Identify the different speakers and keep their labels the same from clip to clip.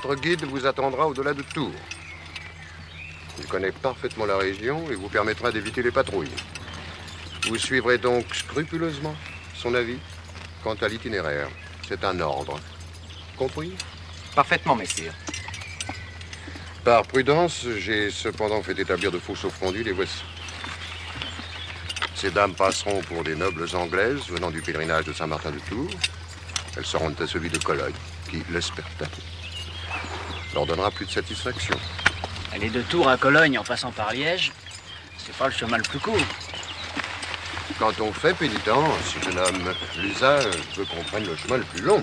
Speaker 1: Votre guide vous attendra au-delà de Tours. Il connaît parfaitement la région et vous permettra d'éviter les patrouilles. Vous suivrez donc scrupuleusement son avis quant à l'itinéraire. C'est un ordre. Compris?
Speaker 2: Parfaitement, messire.
Speaker 1: Par prudence, j'ai cependant fait établir de fausses offrandes, les voici. Ces dames passeront pour des nobles anglaises venant du pèlerinage de Saint-Martin-de-Tours. Elles se rendent à celui de Cologne, qui, l'espère-t-elle, leur donnera plus de satisfaction.
Speaker 3: Aller de Tours à Cologne en passant par Liège, c'est pas le chemin le plus court.
Speaker 1: Quand on fait pénitence, jeune homme, l'usage veut qu'on prenne le chemin le plus long.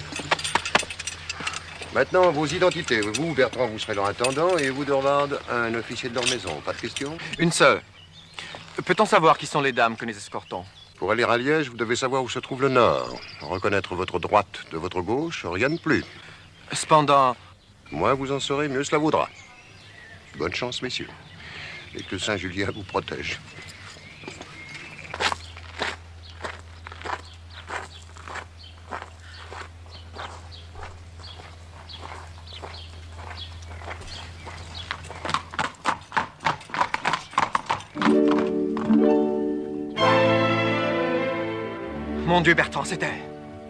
Speaker 1: Maintenant, vos identités. Vous, Bertrand, vous serez leur intendant et vous, Dorvard, un officier de leur maison. Pas de question?
Speaker 2: Une seule. Peut-on savoir qui sont les dames que nous escortons?
Speaker 1: Pour aller à Liège, vous devez savoir où se trouve le nord. Reconnaître votre droite de votre gauche, rien de plus.
Speaker 2: Cependant...
Speaker 1: Moins vous en saurez, mieux cela vaudra. Bonne chance, messieurs. Et que Saint Julien vous protège.
Speaker 2: Mon Dieu, Bertrand, c'était...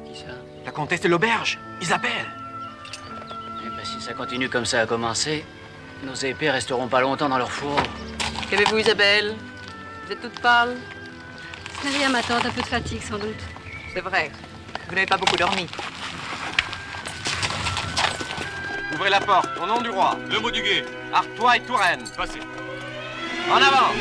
Speaker 3: Qui ça?
Speaker 2: La comtesse de l'auberge, Isabelle.
Speaker 3: Eh ben, si ça continue comme ça à commencer, nos épées resteront pas longtemps dans leur fourreau.
Speaker 4: Qu'avez-vous, Isabelle? Vous êtes toute pâle?
Speaker 5: Ce n'est rien, ma tante, un peu de fatigue, sans doute.
Speaker 4: C'est vrai. Vous n'avez pas beaucoup dormi.
Speaker 2: Ouvrez la porte, au nom du roi.
Speaker 6: Le mot du guet.
Speaker 2: Artois et Touraine.
Speaker 6: Passez.
Speaker 2: En avant!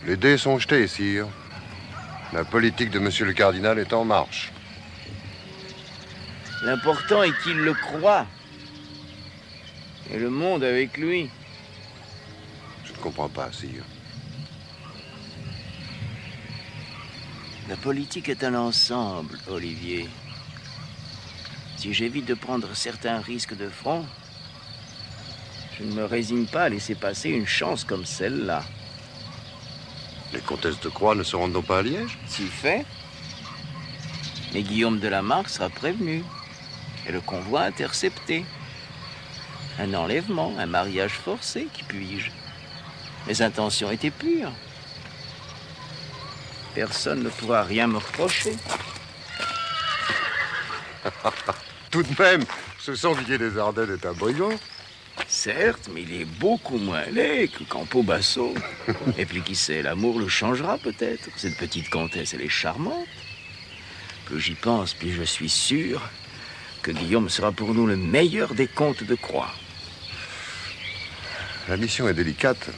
Speaker 1: Les dés sont jetés, sire. La politique de monsieur le cardinal est en marche.
Speaker 7: L'important est qu'il le croit. Et le monde avec lui.
Speaker 1: Je ne comprends pas, sire.
Speaker 7: La politique est un ensemble, Olivier. Si j'évite de prendre certains risques de front, je ne me résigne pas à laisser passer une chance comme celle-là.
Speaker 1: Les comtesses de Croix ne se rendent donc pas à Liège?
Speaker 7: Si fait. Et Guillaume de la Marque sera prévenu. Et le convoi intercepté. Un enlèvement, un mariage forcé, qui puis-je? Mes intentions étaient pures. Personne ne pourra rien me reprocher.
Speaker 1: Tout de même, ce sanglier des Ardennes est un brigand.
Speaker 7: Certes, mais il est beaucoup moins laid que Campo Basso. Et puis qui sait, l'amour le changera peut-être. Cette petite comtesse, elle est charmante. Plus j'y pense, plus je suis sûr que Guillaume sera pour nous le meilleur des comtes de Croix.
Speaker 1: La mission est délicate.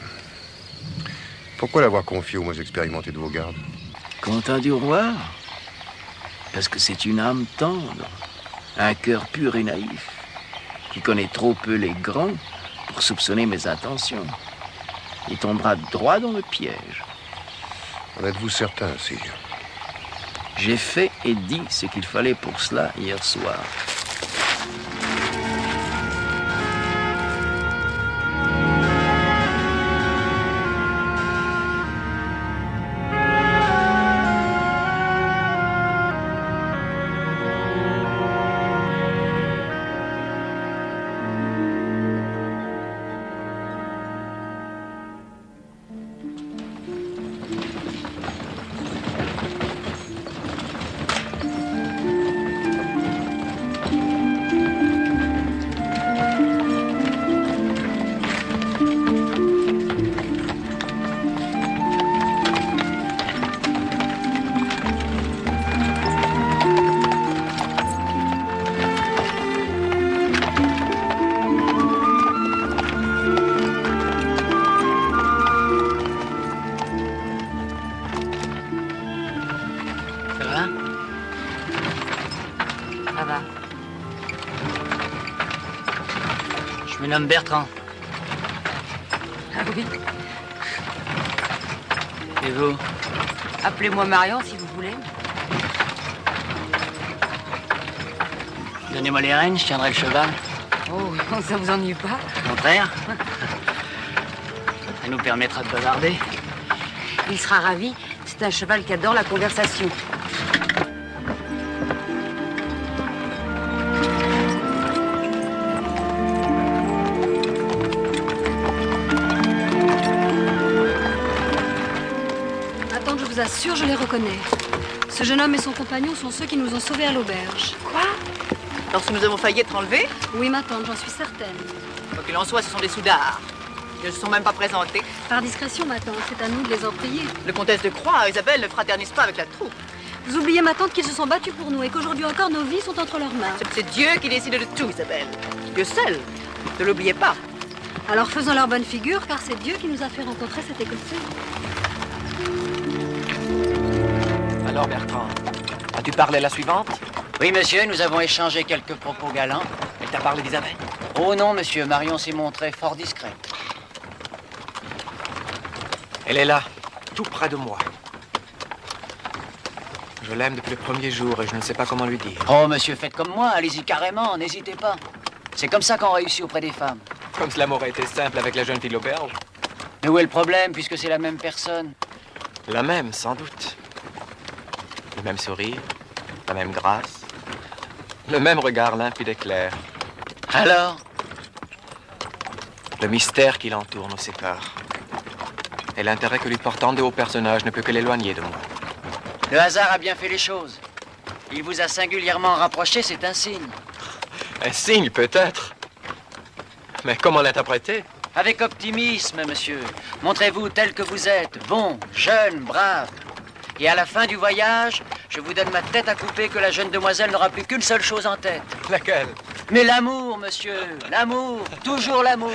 Speaker 1: Pourquoi l'avoir confiée aux moins expérimentés de vos gardes?
Speaker 7: Quentin du Roi, parce que c'est une âme tendre, un cœur pur et naïf, qui connaît trop peu les grands pour soupçonner mes intentions. Il tombera droit dans le piège.
Speaker 1: En êtes-vous certain, sire?
Speaker 7: J'ai fait et dit ce qu'il fallait pour cela hier soir.
Speaker 3: Je me nomme Bertrand.
Speaker 4: Ah oui.
Speaker 3: Et vous?
Speaker 4: Appelez-moi Marion si vous voulez.
Speaker 3: Donnez-moi les rênes, je tiendrai le cheval.
Speaker 4: Oh, ça vous ennuie pas?
Speaker 3: Au contraire. Ça nous permettra de bavarder.
Speaker 4: Il sera ravi. C'est un cheval qui adore la conversation.
Speaker 5: Ma tante, je vous assure, je les reconnais. Ce jeune homme et son compagnon sont ceux qui nous ont sauvés à l'auberge.
Speaker 4: Quoi? Lorsque nous avons failli être enlevés?
Speaker 5: Oui, ma tante, j'en suis certaine.
Speaker 4: Quoi qu'il en soit, ce sont des soudards. Ils ne se sont même pas présentés.
Speaker 5: Par discrétion, ma tante, c'est à nous de les en prier.
Speaker 4: Le comtesse de Croix, Isabelle, ne fraternise pas avec la troupe.
Speaker 5: Vous oubliez, ma tante, qu'ils se sont battus pour nous et qu'aujourd'hui encore, nos vies sont entre leurs mains.
Speaker 4: C'est Dieu qui décide de tout, Isabelle. Dieu seul. Ne l'oubliez pas.
Speaker 5: Alors faisons leur bonne figure, car c'est Dieu qui nous a fait rencontrer cet Écossais.
Speaker 2: Alors, Bertrand, as-tu parlé à la suivante?
Speaker 3: Oui, monsieur, nous avons échangé quelques propos galants.
Speaker 2: Elle t'a parlé d'Isabelle?
Speaker 3: Oh non, monsieur, Marion s'est montrée fort discrète.
Speaker 2: Elle est là, tout près de moi. Je l'aime depuis le premier jour et je ne sais pas comment lui dire.
Speaker 3: Oh, monsieur, faites comme moi, allez-y carrément, n'hésitez pas. C'est comme ça qu'on réussit auprès des femmes.
Speaker 2: Comme cela m'aurait été simple avec la jeune fille de l'auberge.
Speaker 3: Mais où est le problème, puisque c'est la même personne?
Speaker 2: La même, sans doute. Le même sourire, la même grâce, le même regard limpide et clair.
Speaker 3: Alors?
Speaker 2: Le mystère qui l'entoure nous sépare. Et l'intérêt que lui portent tant de hauts personnages ne peut que l'éloigner de moi.
Speaker 3: Le hasard a bien fait les choses. Il vous a singulièrement rapproché, c'est un signe.
Speaker 2: Un signe, peut-être. Mais comment l'interpréter?
Speaker 3: Avec optimisme, monsieur. Montrez-vous tel que vous êtes, bon, jeune, brave. Et à la fin du voyage, je vous donne ma tête à couper que la jeune demoiselle n'aura plus qu'une seule chose en tête.
Speaker 2: Laquelle?
Speaker 3: Mais l'amour, monsieur, l'amour, toujours l'amour.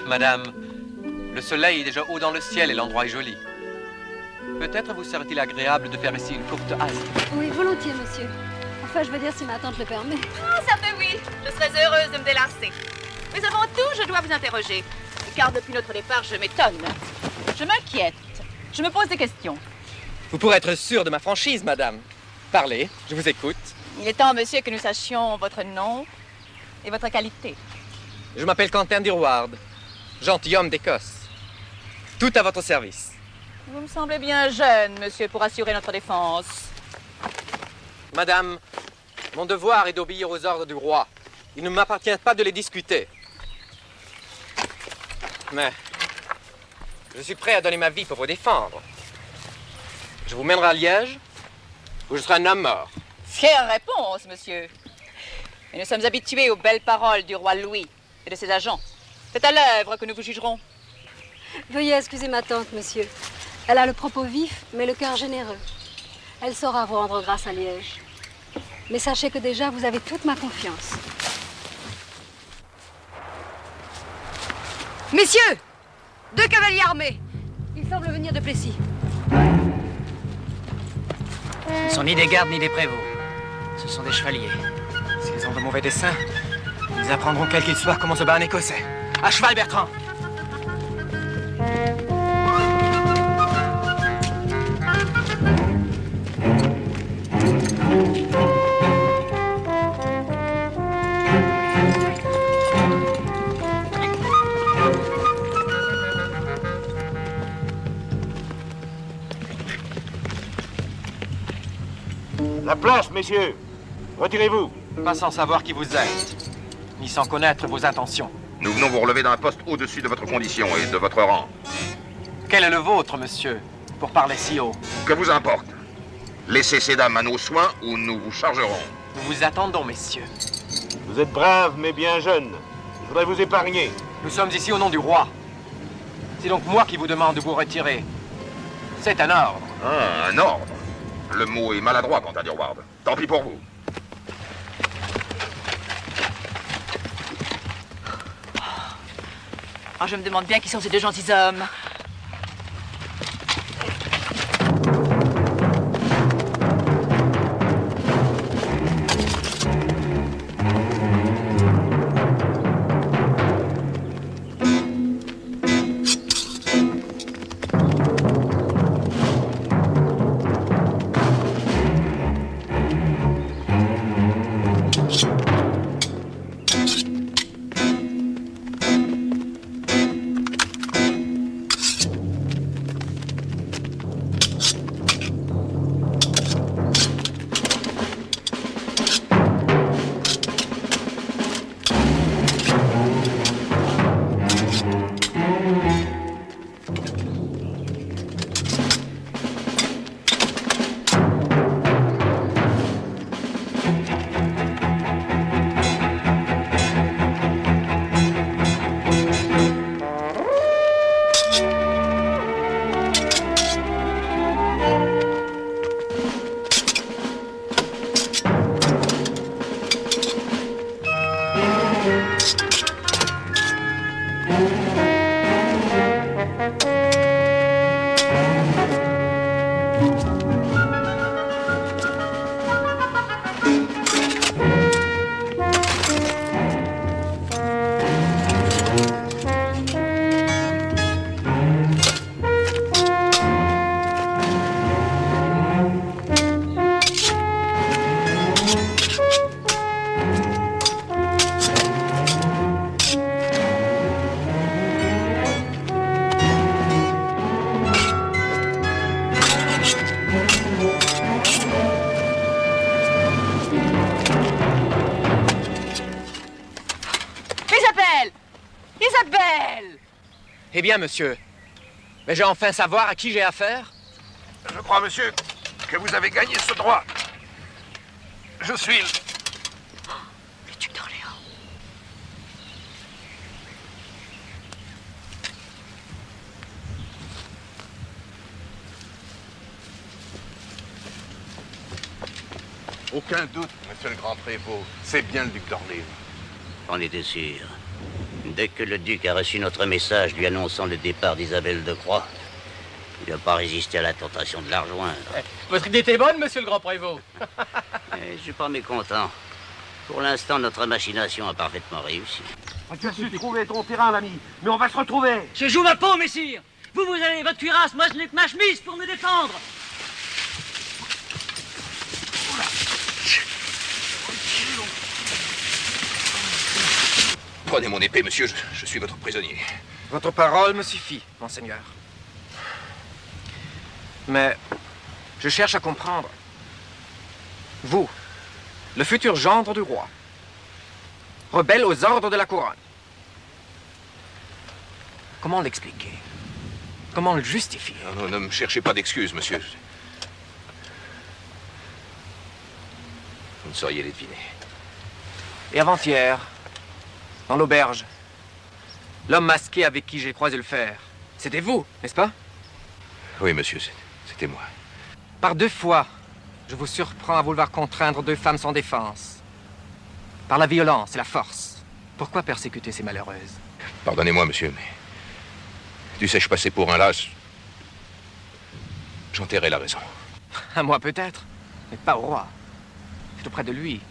Speaker 2: Madame, le soleil est déjà haut dans le ciel et l'endroit est joli. Peut-être vous serait-il agréable de faire ici une courte halte.
Speaker 5: Oui, volontiers, monsieur. Enfin, je veux dire si ma tante le permet.
Speaker 6: Oh, ça fait oui. Je serais heureuse de me délasser. Mais avant tout, je dois vous interroger. Car depuis notre départ, je m'étonne. Je m'inquiète. Je me pose des questions.
Speaker 2: Vous pourrez être sûr de ma franchise, madame. Parlez, je vous écoute.
Speaker 6: Il est temps, monsieur, que nous sachions votre nom et votre qualité.
Speaker 2: Je m'appelle Quentin d'Irward, gentilhomme d'Écosse. Tout à votre service.
Speaker 6: Vous me semblez bien jeune, monsieur, pour assurer notre défense.
Speaker 2: Madame, mon devoir est d'obéir aux ordres du roi. Il ne m'appartient pas de les discuter. Mais je suis prêt à donner ma vie pour vous défendre. Je vous mènerai à Liège, où je serai un homme mort.
Speaker 6: Fière réponse, monsieur. Et nous sommes habitués aux belles paroles du roi Louis et de ses agents. C'est à l'œuvre que nous vous jugerons.
Speaker 5: Veuillez excuser ma tante, monsieur. Elle a le propos vif, mais le cœur généreux. Elle saura vous rendre grâce à Liège. Mais sachez que déjà, vous avez toute ma confiance.
Speaker 4: Messieurs! 2 cavaliers armés!
Speaker 5: Il semble venir de Plessis.
Speaker 3: Ce ne sont ni des gardes ni des prévôts. Ce sont des chevaliers.
Speaker 2: S'ils ont de mauvais desseins, ils apprendront quel qu'il soit comment se bat un Écossais. À cheval, Bertrand!
Speaker 8: La place, messieurs! Retirez-vous!
Speaker 2: Pas sans savoir qui vous êtes, ni sans connaître vos intentions.
Speaker 1: Nous venons vous relever d'un poste au-dessus de votre condition et de votre rang.
Speaker 2: Quel est le vôtre, monsieur, pour parler si haut?
Speaker 1: Que vous importe? Laissez ces dames à nos soins ou nous vous chargerons.
Speaker 2: Nous vous attendons, messieurs.
Speaker 8: Vous êtes braves, mais bien jeunes. Je voudrais vous épargner.
Speaker 2: Nous sommes ici au nom du roi. C'est donc moi qui vous demande de vous retirer. C'est un ordre.
Speaker 1: Ah, un ordre. Le mot est maladroit, quant à Dirward. Tant pis pour vous.
Speaker 6: Oh, je me demande bien qui sont ces deux gentilshommes.
Speaker 2: Eh bien, monsieur, vais-je enfin savoir à qui j'ai affaire?
Speaker 9: Je crois, monsieur, que vous avez gagné ce droit. Je suis...
Speaker 6: Le duc d'Orléans.
Speaker 9: Aucun doute, monsieur le grand prévôt. C'est bien le duc d'Orléans.
Speaker 10: On était sûr. Dès que le duc a reçu notre message lui annonçant le départ d'Isabelle de Croix, il n'a pas résisté à la tentation de la rejoindre.
Speaker 2: Votre idée était bonne, monsieur le grand prévôt.
Speaker 10: Je ne suis pas mécontent. Pour l'instant, notre machination a parfaitement réussi.
Speaker 9: Tu as su trouver ton terrain, l'ami, mais on va se retrouver.
Speaker 3: Je joue ma peau, messire. Vous avez votre cuirasse, moi je n'ai que ma chemise pour me défendre.
Speaker 9: Prenez mon épée, monsieur, je suis votre prisonnier.
Speaker 2: Votre parole me suffit, monseigneur. Mais je cherche à comprendre. Vous, le futur gendre du roi, rebelle aux ordres de la couronne. Comment l'expliquer? Comment le justifier?
Speaker 9: Non, ne me cherchez pas d'excuses, monsieur. Vous ne sauriez les deviner.
Speaker 2: Et avant-hier, dans l'auberge, l'homme masqué avec qui j'ai croisé le fer, c'était vous, n'est-ce pas?
Speaker 9: Oui, monsieur, c'était moi.
Speaker 2: Par 2 fois, je vous surprends à vouloir contraindre 2 femmes sans défense. Par la violence et la force. Pourquoi persécuter ces malheureuses?
Speaker 9: Pardonnez-moi, monsieur, mais... dussé-je passer pour un lâche? J'en tairai la raison.
Speaker 2: À moi peut-être, mais pas au roi. C'est auprès de lui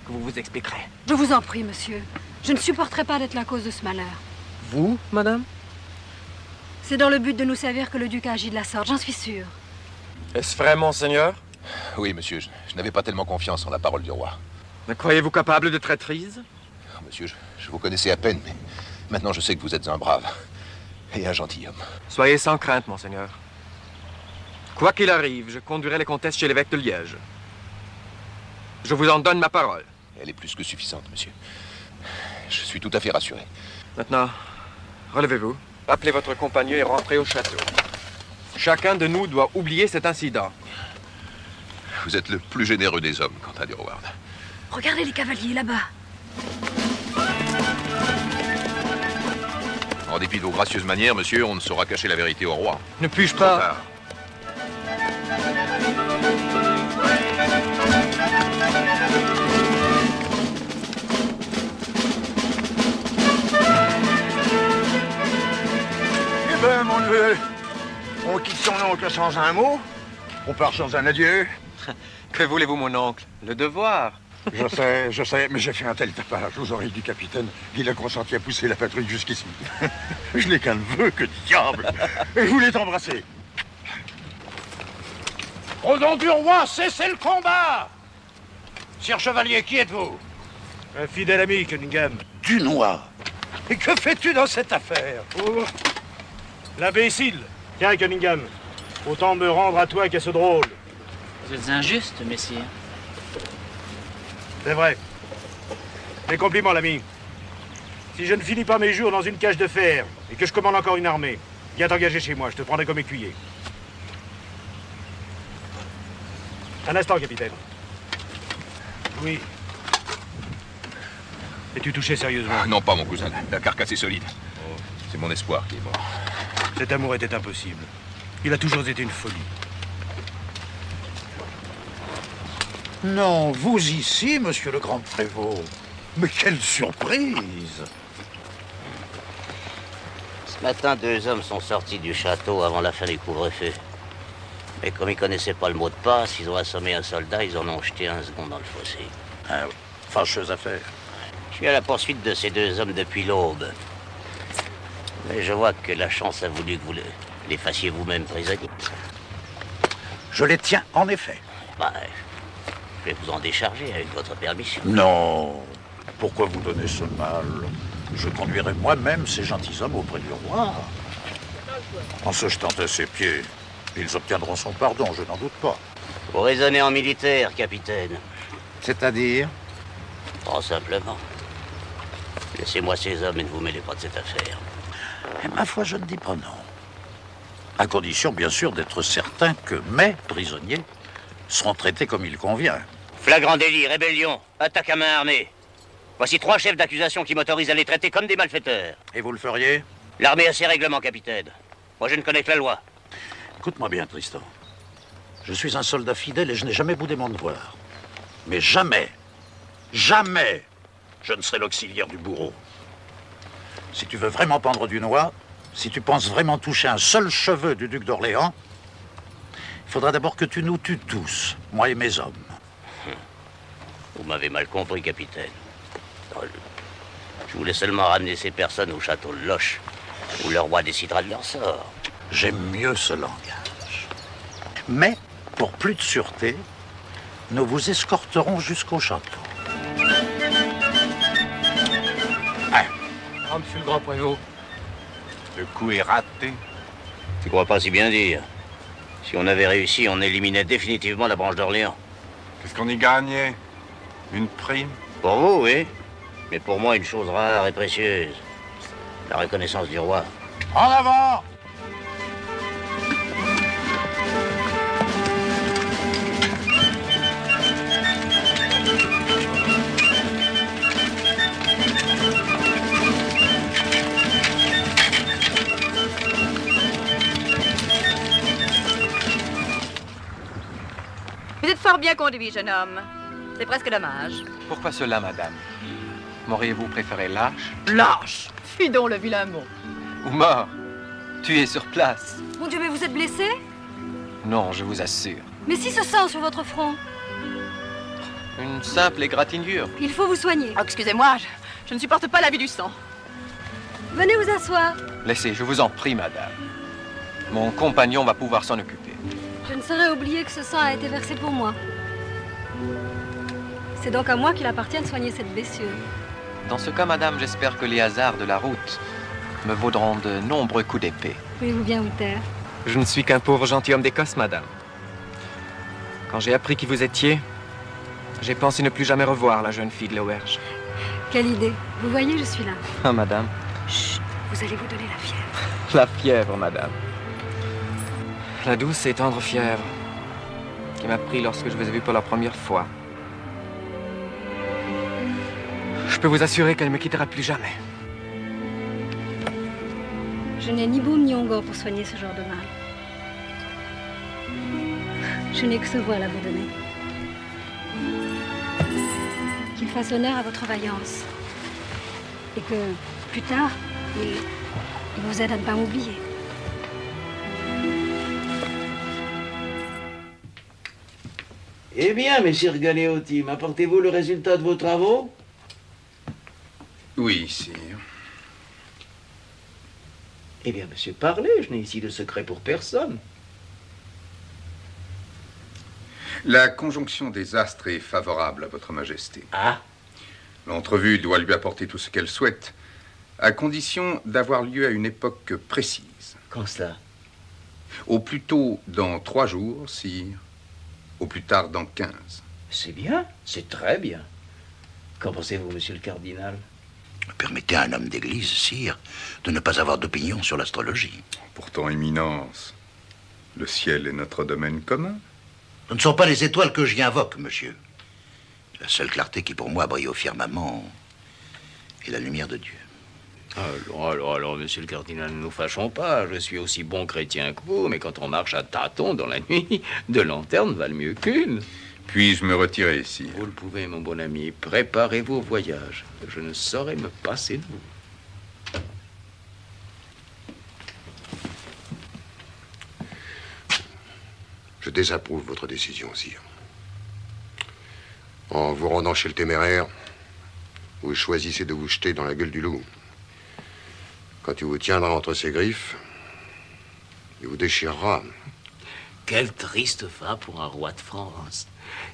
Speaker 2: que vous vous expliquerez.
Speaker 5: Je vous en prie, monsieur. Je ne supporterai pas d'être la cause de ce malheur.
Speaker 2: Vous, madame?
Speaker 5: C'est dans le but de nous servir que le duc a agi de la sorte, j'en suis sûre.
Speaker 2: Est-ce vrai, monseigneur?
Speaker 9: Oui, monsieur, je n'avais pas tellement confiance en la parole du roi.
Speaker 2: Me croyez-vous capable de traîtrise?
Speaker 9: Monsieur, je vous connaissais à peine, mais maintenant je sais que vous êtes un brave et un gentilhomme.
Speaker 2: Soyez sans crainte, monseigneur. Quoi qu'il arrive, je conduirai les comtesses chez l'évêque de Liège. Je vous en donne ma parole.
Speaker 9: Elle est plus que suffisante, monsieur. Je suis tout à fait rassuré.
Speaker 2: Maintenant, relevez-vous, appelez votre compagnon et rentrez au château. Chacun de nous doit oublier cet incident.
Speaker 9: Vous êtes le plus généreux des hommes, Quentin d'Urward.
Speaker 5: Regardez les cavaliers là-bas.
Speaker 9: En dépit de vos gracieuses manières, monsieur, on ne saura cacher la vérité au roi.
Speaker 2: Ne puis-je pas...
Speaker 9: Trop tard.
Speaker 11: oncle, sans un mot? On part sans un adieu?
Speaker 2: Que voulez-vous, mon oncle? Le devoir.
Speaker 11: Je sais, mais j'ai fait un tel tapage aux oreilles du capitaine qu'il a consenti à pousser la patrouille jusqu'ici. Je n'ai qu'un neveu, que diable! Je voulais t'embrasser. Au nom du roi, cessez le combat! Sire Chevalier, qui êtes-vous?
Speaker 8: Un fidèle ami, Cunningham.
Speaker 11: Dunois. Et que fais-tu dans cette affaire?
Speaker 8: Oh. L'imbécile. Tiens, Cunningham. Autant me rendre à toi qu'à ce drôle.
Speaker 3: Vous êtes injuste, messire.
Speaker 8: C'est vrai. Mes compliments, l'ami. Si je ne finis pas mes jours dans une cage de fer et que je commande encore une armée, viens t'engager chez moi, je te prendrai comme écuyer. Un instant, capitaine. Oui. Es-tu touché sérieusement?
Speaker 9: Ah, non, pas mon cousin. La carcasse est solide. C'est mon espoir qui est mort.
Speaker 8: Cet amour était impossible. Il a toujours été une folie.
Speaker 11: Non, vous ici, monsieur le grand prévôt. Mais quelle surprise!
Speaker 10: Ce matin, 2 hommes sont sortis du château avant la fin du couvre-feu. Mais comme ils connaissaient pas le mot de passe, ils ont assommé un soldat, ils en ont jeté un second dans le fossé.
Speaker 11: Ah oui, fâcheuse affaire.
Speaker 10: Je suis à la poursuite de ces 2 hommes depuis l'aube. Mais je vois que la chance a voulu que vous les fassiez vous-même prisonniers.
Speaker 11: Je les tiens, en effet.
Speaker 10: Bah, je vais vous en décharger avec votre permission.
Speaker 11: Non. Pourquoi vous donner ce mal? Je conduirai moi-même ces gentilshommes auprès du roi. En se jetant à ses pieds, ils obtiendront son pardon, je n'en doute pas.
Speaker 10: Vous raisonnez en militaire, capitaine.
Speaker 11: C'est-à-dire?
Speaker 10: Oh, simplement. Laissez-moi ces hommes et ne vous mêlez pas de cette affaire.
Speaker 11: Et ma foi, je ne dis pas non. À condition, bien sûr, d'être certain que mes prisonniers seront traités comme il convient.
Speaker 10: Flagrant délit, rébellion, attaque à main armée. Voici 3 chefs d'accusation qui m'autorisent à les traiter comme des malfaiteurs.
Speaker 11: Et vous le feriez?
Speaker 10: L'armée a ses règlements, capitaine. Moi, je ne connais que la loi.
Speaker 11: Écoute-moi bien, Tristan. Je suis un soldat fidèle et je n'ai jamais boudé mon devoir. Mais jamais, jamais, je ne serai l'auxiliaire du bourreau. Si tu veux vraiment pendre Dunois, si tu penses vraiment toucher un seul cheveu du duc d'Orléans, il faudra d'abord que tu nous tues tous, moi et mes hommes.
Speaker 10: Vous m'avez mal compris, capitaine. Je voulais seulement ramener ces personnes au château de Loche, où le roi décidera de leur sort.
Speaker 11: J'aime mieux ce langage. Mais, pour plus de sûreté, nous vous escorterons jusqu'au château.
Speaker 2: Ah, monsieur le grand prévôt.
Speaker 9: Le coup est raté.
Speaker 10: Tu crois pas si bien dire? Si on avait réussi, on éliminait définitivement la branche d'Orléans.
Speaker 9: Qu'est-ce qu'on y gagnait? Une prime?
Speaker 10: Pour vous, oui. Mais pour moi, une chose rare et précieuse. La reconnaissance du roi.
Speaker 11: En avant!
Speaker 6: Vous êtes fort bien conduit, jeune homme. C'est presque dommage.
Speaker 2: Pourquoi cela, madame? M'auriez-vous préféré lâche?
Speaker 6: Lâche! Fuis donc le vilain mot.
Speaker 2: Ou mort? Tué sur place?
Speaker 5: Mon Dieu, mais vous êtes blessé?
Speaker 2: Non, je vous assure.
Speaker 5: Mais si ce sang sur votre front?
Speaker 2: Une simple égratignure.
Speaker 5: Il faut vous soigner.
Speaker 6: Oh, excusez-moi, je ne supporte pas la vue du sang.
Speaker 5: Venez vous asseoir.
Speaker 2: Laissez, je vous en prie, madame. Mon compagnon va pouvoir s'en occuper.
Speaker 5: Je ne saurais oublier que ce sang a été versé pour moi. C'est donc à moi qu'il appartient de soigner cette blessure.
Speaker 2: Dans ce cas, madame, j'espère que les hasards de la route me vaudront de nombreux coups d'épée.
Speaker 5: Voulez-vous bien vous taire?
Speaker 2: Je ne suis qu'un pauvre gentilhomme d'Écosse, madame. Quand j'ai appris qui vous étiez, j'ai pensé ne plus jamais revoir la jeune fille de l'auberge.
Speaker 5: Quelle idée. Vous voyez, je suis là.
Speaker 2: Ah, madame.
Speaker 5: Chut, vous allez vous donner la fièvre.
Speaker 2: La fièvre, madame. La douce et tendre fièvre qui m'a pris lorsque je vous ai vu pour la première fois. Je peux vous assurer qu'elle ne me quittera plus jamais.
Speaker 5: Je n'ai ni baume ni onguent pour soigner ce genre de mal. Je n'ai que ce voile à vous donner. Qu'il fasse honneur à votre vaillance. Et que, plus tard, il vous aide à ne pas m'oublier.
Speaker 7: Eh bien, messire Galeotti, m'apportez-vous le résultat de vos travaux?
Speaker 9: Oui, sire.
Speaker 7: Eh bien, monsieur, parlez, je n'ai ici de secret pour personne.
Speaker 9: La conjonction des astres est favorable à votre majesté.
Speaker 7: Ah.
Speaker 9: L'entrevue doit lui apporter tout ce qu'elle souhaite, à condition d'avoir lieu à une époque précise.
Speaker 7: Quand cela?
Speaker 9: Au plus tôt dans 3 jours, sire. Au plus tard dans 15.
Speaker 7: C'est bien, c'est très bien. Qu'en pensez-vous, monsieur le cardinal?
Speaker 11: Permettez à un homme d'église, sire, de ne pas avoir d'opinion sur l'astrologie.
Speaker 9: Pourtant, Éminence, le ciel est notre domaine commun.
Speaker 11: Ce ne sont pas les étoiles que j'y invoque, monsieur. La seule clarté qui, pour moi, brille au firmament est la lumière de Dieu.
Speaker 7: Alors, monsieur le cardinal, ne nous fâchons pas. Je suis aussi bon chrétien que vous, mais quand on marche à tâtons dans la nuit, 2 lanternes valent mieux qu'une.
Speaker 9: Puis-je me retirer, sire?
Speaker 7: Vous le pouvez, mon bon ami. Préparez-vous au voyage. Je ne saurais me passer de vous.
Speaker 1: Je désapprouve votre décision, sire. En vous rendant chez le téméraire, vous choisissez de vous jeter dans la gueule du loup. Quand il vous tiendra entre ses griffes, il vous déchirera.
Speaker 7: Quelle triste fin pour un roi de France.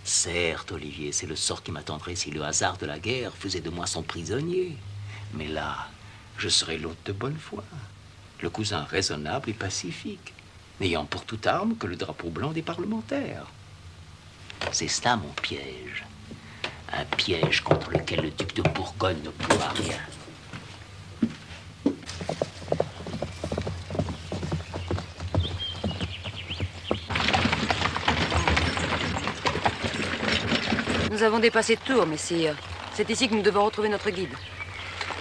Speaker 7: Certes, Olivier, c'est le sort qui m'attendrait si le hasard de la guerre faisait de moi son prisonnier. Mais là, je serais l'hôte de bonne foi, le cousin raisonnable et pacifique, n'ayant pour toute arme que le drapeau blanc des parlementaires. C'est cela mon piège. Un piège contre lequel le duc de Bourgogne ne pourra rien.
Speaker 12: Nous avons dépassé Tours, messire. C'est ici que nous devons retrouver notre guide.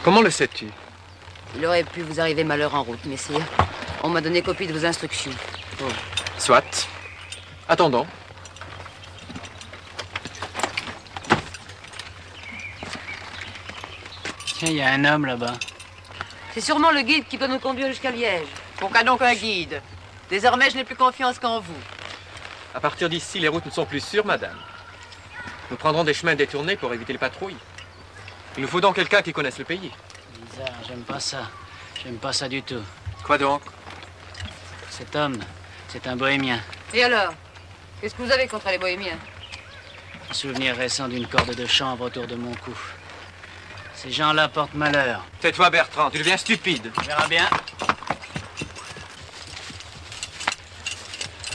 Speaker 2: Comment le sais-tu?
Speaker 12: Il aurait pu vous arriver malheur en route, messire. On m'a donné copie de vos instructions.
Speaker 2: Oh. Soit. Attendons.
Speaker 3: Tiens, il y a un homme là-bas.
Speaker 12: C'est sûrement le guide qui peut nous conduire jusqu'à Liège.
Speaker 4: Pourquoi donc un guide? Désormais, je n'ai plus confiance qu'en vous.
Speaker 2: À partir d'ici, les routes ne sont plus sûres, madame. Nous prendrons des chemins détournés pour éviter les patrouilles. Il nous faut donc quelqu'un qui connaisse le pays.
Speaker 3: Bizarre, j'aime pas ça. J'aime pas ça du tout.
Speaker 2: Quoi donc?
Speaker 3: Cet homme, c'est un bohémien.
Speaker 12: Et alors? Qu'est-ce que vous avez contre les bohémiens?
Speaker 3: Un souvenir récent d'une corde de chanvre autour de mon cou. Ces gens-là portent malheur.
Speaker 2: Tais-toi, Bertrand, tu deviens stupide.
Speaker 3: On verra bien.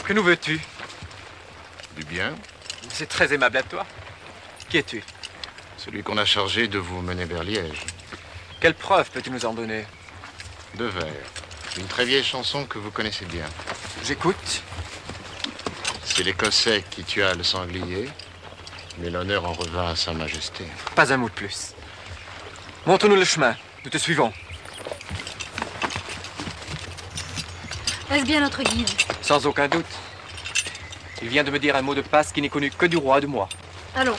Speaker 2: Que nous veux-tu?
Speaker 1: Du bien?
Speaker 2: C'est très aimable à toi. Qui es-tu?
Speaker 1: Celui qu'on a chargé de vous mener vers Liège.
Speaker 2: Quelle preuve peux-tu nous en donner?
Speaker 1: 2 vers. Une très vieille chanson que vous connaissez bien.
Speaker 2: J'écoute.
Speaker 1: C'est l'Écossais qui tua le sanglier, mais l'honneur en revint à Sa Majesté.
Speaker 2: Pas un mot de plus. Montre-nous le chemin. Nous te suivons.
Speaker 5: Est-ce bien notre guide?
Speaker 2: Sans aucun doute. Il vient de me dire un mot de passe qui n'est connu que du roi et de moi.
Speaker 5: Allons.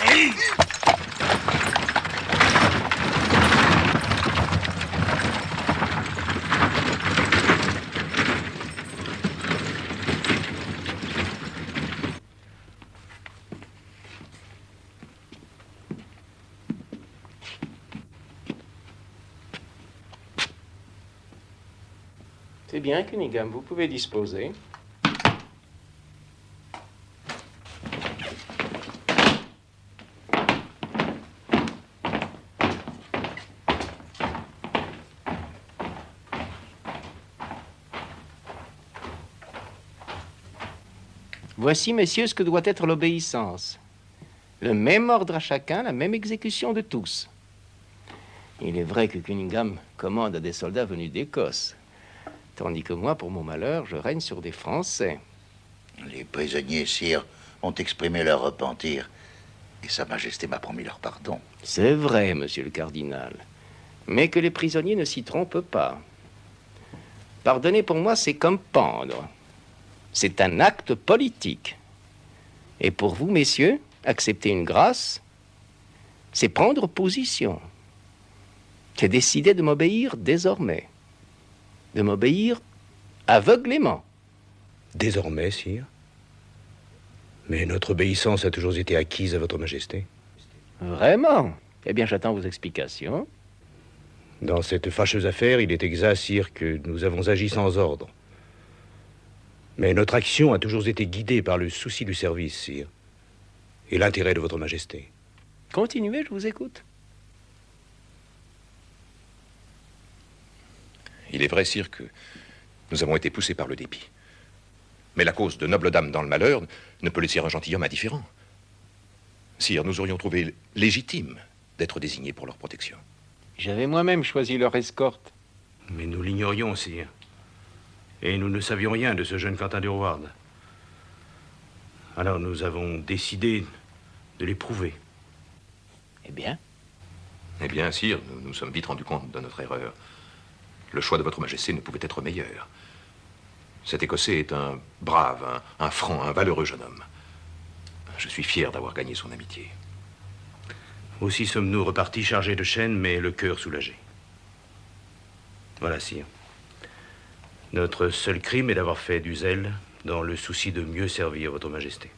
Speaker 2: Allez!
Speaker 7: C'est bien, Cunningham, vous pouvez disposer. Voici, messieurs, ce que doit être l'obéissance. Le même ordre à chacun, la même exécution de tous. Il est vrai que Cunningham commande à des soldats venus d'Écosse. Tandis que moi, pour mon malheur, je règne sur des Français.
Speaker 11: Les prisonniers, sire, ont exprimé leur repentir. Et Sa Majesté m'a promis leur pardon.
Speaker 7: C'est vrai, monsieur le cardinal. Mais que les prisonniers ne s'y trompent pas. Pardonner pour moi, c'est comme pendre. C'est un acte politique. Et pour vous, messieurs, accepter une grâce, c'est prendre position. C'est décider de m'obéir désormais. de m'obéir aveuglément.
Speaker 13: Désormais, sire. Mais notre obéissance a toujours été acquise à votre majesté.
Speaker 7: Vraiment? Eh bien, j'attends vos explications.
Speaker 13: Dans cette fâcheuse affaire, il est exact, sire, que nous avons agi sans ordre. Mais notre action a toujours été guidée par le souci du service, sire, et l'intérêt de votre majesté.
Speaker 7: Continuez, je vous écoute.
Speaker 14: Il est vrai, sire, que nous avons été poussés par le dépit. Mais la cause de nobles dames dans le malheur ne peut laisser un gentilhomme indifférent. Sire, nous aurions trouvé légitime d'être désignés pour leur protection.
Speaker 7: J'avais moi-même choisi leur escorte.
Speaker 13: Mais nous l'ignorions, sire. Et nous ne savions rien de ce jeune Quentin d'Urward. Alors nous avons décidé de l'éprouver.
Speaker 7: Eh bien?
Speaker 14: Eh bien, sire, nous nous sommes vite rendus compte de notre erreur. Le choix de votre majesté ne pouvait être meilleur. Cet Écossais est un brave, un franc, un valeureux jeune homme. Je suis fier d'avoir gagné son amitié.
Speaker 13: Aussi sommes-nous repartis chargés de chaînes, mais le cœur soulagé. Voilà, sire. Notre seul crime est d'avoir fait du zèle dans le souci de mieux servir votre majesté.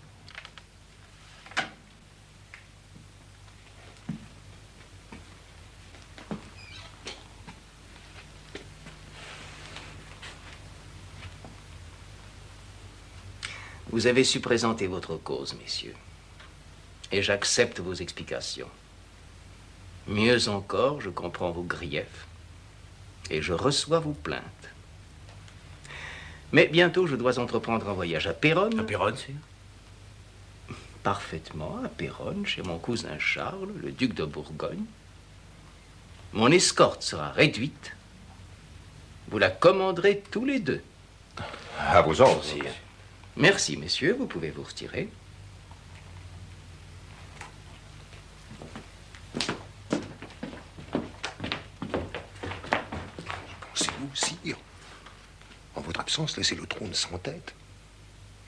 Speaker 7: Vous avez su présenter votre cause, messieurs. Et j'accepte vos explications. Mieux encore, je comprends vos griefs. Et je reçois vos plaintes. Mais bientôt, je dois entreprendre un voyage à Péronne.
Speaker 13: À Péronne, sire?
Speaker 7: Parfaitement, à Péronne, chez mon cousin Charles, le duc de Bourgogne. Mon escorte sera réduite. Vous la commanderez tous les deux.
Speaker 14: À vos ordres, sire.
Speaker 7: Merci, messieurs. Vous pouvez vous retirer.
Speaker 1: C'est vous, sire. En votre absence, laissez le trône sans tête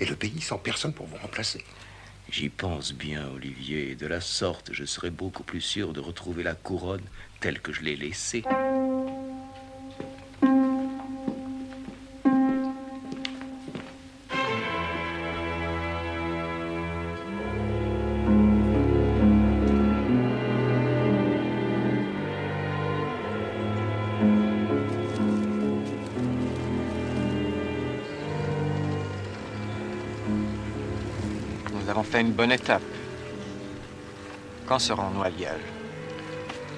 Speaker 1: et le pays sans personne pour vous remplacer.
Speaker 7: J'y pense bien, Olivier. De la sorte, je serai beaucoup plus sûr de retrouver la couronne telle que je l'ai laissée.
Speaker 2: Nous avons fait une bonne étape. Quand serons-nous à Liège?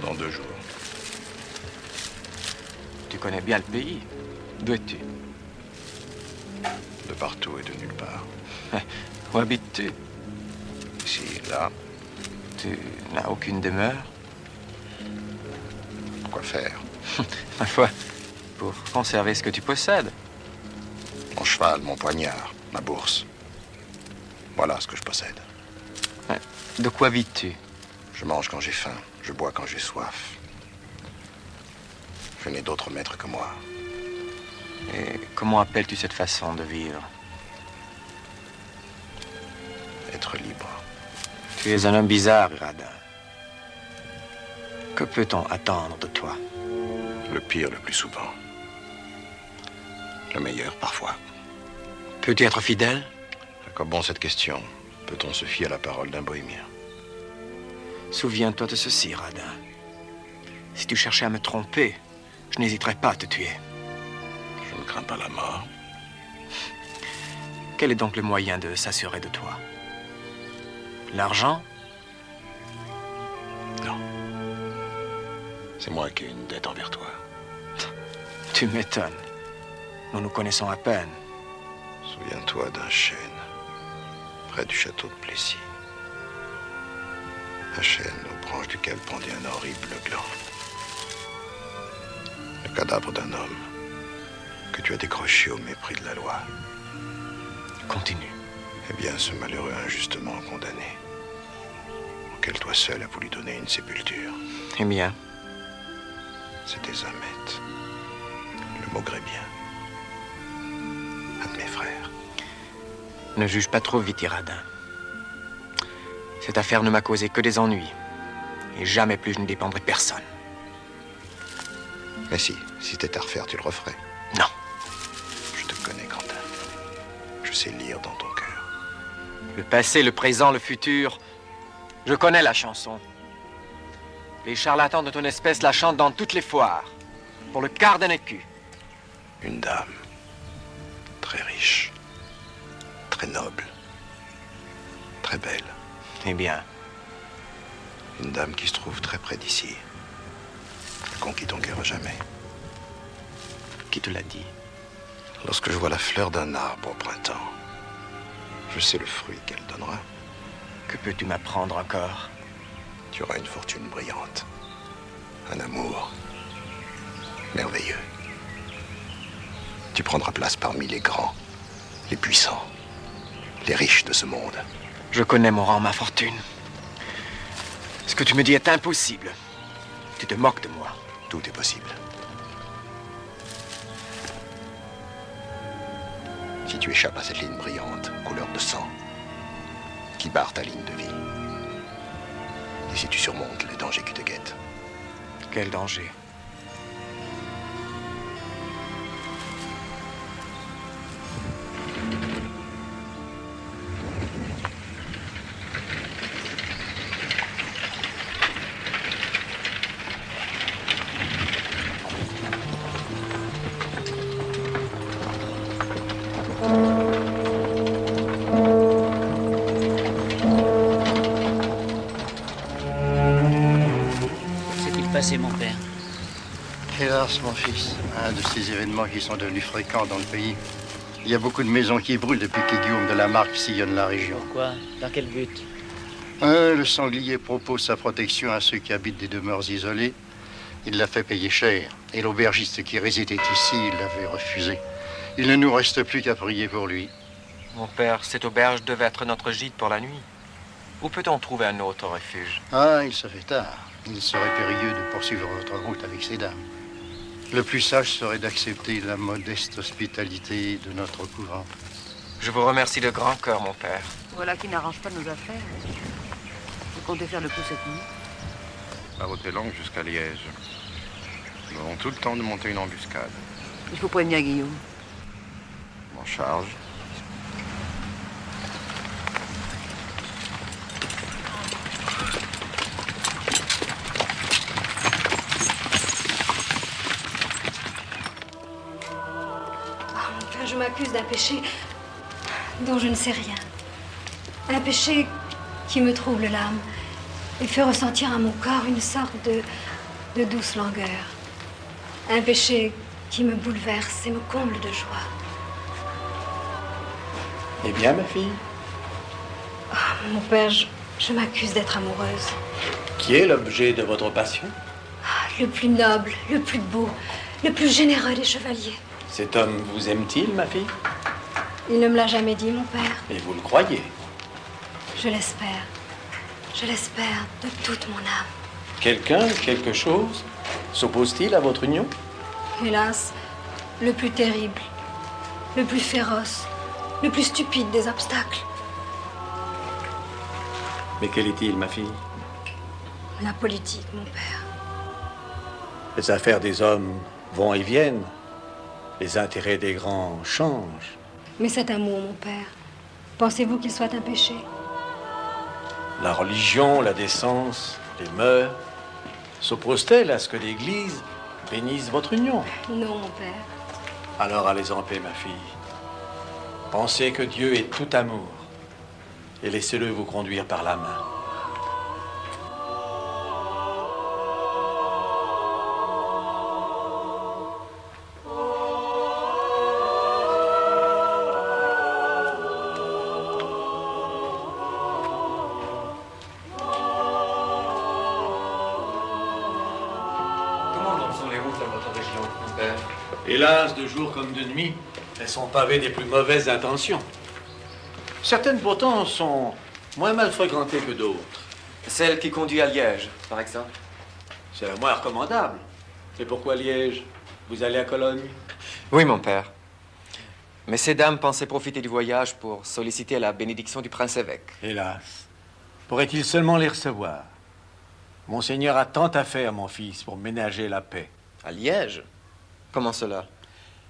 Speaker 11: Dans 2 jours.
Speaker 2: Tu connais bien le pays. D'où es-tu?
Speaker 11: De partout et de nulle part.
Speaker 2: Où habites-tu?
Speaker 11: Ici, là.
Speaker 2: Tu n'as aucune demeure?
Speaker 11: Quoi faire?
Speaker 2: Ma foi, pour conserver ce que tu possèdes.
Speaker 11: Mon cheval, mon poignard, ma bourse. Voilà ce que je possède.
Speaker 2: De quoi vis-tu?
Speaker 11: Je mange quand j'ai faim, je bois quand j'ai soif. Je n'ai d'autre maître que moi.
Speaker 2: Et comment appelles-tu cette façon de vivre?
Speaker 11: Être libre.
Speaker 2: Tu es un homme bizarre, Radin. Que peut-on attendre de toi?
Speaker 11: Le pire le plus souvent. Le meilleur parfois.
Speaker 2: Peux-tu être fidèle?
Speaker 11: À quoi bon cette question? Peut-on se fier à la parole d'un bohémien?
Speaker 2: Souviens-toi de ceci, Radin. Si tu cherchais à me tromper, je n'hésiterais pas à te tuer.
Speaker 11: Je ne crains pas la mort.
Speaker 2: Quel est donc le moyen de s'assurer de toi? L'argent?
Speaker 11: Non. C'est moi qui ai une dette envers toi.
Speaker 2: Tu m'étonnes. Nous nous connaissons à peine.
Speaker 11: Souviens-toi d'un chêne, près du château de Plessis. Un chêne aux branches duquel pendait un horrible gland. Le cadavre d'un homme que tu as décroché au mépris de la loi.
Speaker 2: Continue.
Speaker 11: Eh bien, ce malheureux injustement condamné, auquel toi seul as voulu donner une sépulture.
Speaker 2: Eh bien?
Speaker 11: C'était Zamet, le Maugrébien, un de mes frères.
Speaker 2: Ne juge pas trop vite, Radin. Cette affaire ne m'a causé que des ennuis. Et jamais plus je ne dépendrai de personne.
Speaker 11: Mais si c'était à refaire, tu le referais. Non.
Speaker 15: Je te connais, Quentin. Je sais lire dans ton cœur.
Speaker 2: Le passé, le présent, le futur. Je connais la chanson. Les charlatans de ton espèce la chantent dans toutes les foires. Pour le quart d'un écu.
Speaker 15: Une dame. Très riche. Très noble. Très belle.
Speaker 2: Eh bien.
Speaker 15: Une dame qui se trouve très près d'ici. Elle conquit ton cœur à jamais.
Speaker 11: Qui te l'a dit?
Speaker 15: Lorsque je vois la fleur d'un arbre au printemps, je sais le fruit qu'elle donnera.
Speaker 2: Que peux-tu m'apprendre encore?
Speaker 15: Tu auras une fortune brillante. Un amour merveilleux. Tu prendras place parmi les grands, les puissants, les riches de ce monde.
Speaker 2: Je connais mon rang, ma fortune. Ce que tu me dis est impossible. Tu te moques de moi.
Speaker 15: Tout est possible. Si tu échappes à cette ligne brillante, couleur de sang, qui barre ta ligne de vie, et si tu surmontes les dangers qui te guettent.
Speaker 2: Quel danger?
Speaker 3: Passé, mon père.
Speaker 16: Hélas, mon fils, un de ces événements qui sont devenus fréquents dans le pays. Il y a beaucoup de maisons qui brûlent depuis que Guillaume de la Marque sillonne la région.
Speaker 3: Pourquoi? Dans quel but?
Speaker 16: Le sanglier propose sa protection à ceux qui habitent des demeures isolées. Il l'a fait payer cher. Et l'aubergiste qui résidait ici, il l'avait refusé. Il ne nous reste plus qu'à prier pour lui.
Speaker 2: Mon père, cette auberge devait être notre gîte pour la nuit. Où peut-on trouver un autre refuge?
Speaker 16: Ah, il se fait tard. Il serait périlleux de poursuivre votre route avec ces dames. Le plus sage serait d'accepter la modeste hospitalité de notre couvent.
Speaker 2: Je vous remercie de grand cœur, mon père.
Speaker 12: Voilà qui n'arrange pas nos affaires. Vous comptez faire le coup cette nuit?
Speaker 17: La route est longue jusqu'à Liège. Nous avons tout le temps de monter une embuscade.
Speaker 12: Il faut prévenir Guillaume.
Speaker 17: En charge.
Speaker 5: Je m'accuse d'un péché dont je ne sais rien. Un péché qui me trouble l'âme et fait ressentir à mon corps une sorte de douce langueur. Un péché qui me bouleverse et me comble de joie.
Speaker 11: Eh bien, ma fille?
Speaker 5: Oh, mon père, je m'accuse d'être amoureuse.
Speaker 11: Qui est l'objet de votre passion?
Speaker 5: Le plus noble, le plus beau, le plus généreux des chevaliers.
Speaker 11: Cet homme vous aime-t-il, ma fille?
Speaker 5: Il ne me l'a jamais dit, mon père.
Speaker 11: Et vous le croyez?
Speaker 5: Je l'espère. Je l'espère de toute mon âme.
Speaker 11: Quelqu'un, quelque chose, s'oppose-t-il à votre union?
Speaker 5: Hélas, le plus terrible, le plus féroce, le plus stupide des obstacles.
Speaker 11: Mais quel est-il, ma fille?
Speaker 5: La politique, mon père.
Speaker 11: Les affaires des hommes vont et viennent. Les intérêts des grands changent.
Speaker 5: Mais cet amour, mon père, pensez-vous qu'il soit un péché?
Speaker 11: La religion, la décence, les mœurs s'opposent-elles à ce que l'Église bénisse votre union?
Speaker 5: Non, mon père.
Speaker 11: Alors allez en paix, ma fille. Pensez que Dieu est tout amour et laissez-le vous conduire par la main. Hélas, de jour comme de nuit, elles sont pavées des plus mauvaises intentions. Certaines pourtant sont moins mal fréquentées que d'autres.
Speaker 2: Celle qui conduit à Liège, par exemple.
Speaker 11: C'est la moins recommandable. Et pourquoi Liège? Vous allez à Cologne?
Speaker 2: Oui, mon père. Mais ces dames pensaient profiter du voyage pour solliciter la bénédiction du prince-évêque.
Speaker 11: Hélas. Pourrait-il seulement les recevoir? Monseigneur a tant à faire, mon fils, pour ménager la paix.
Speaker 2: À Liège? Comment cela?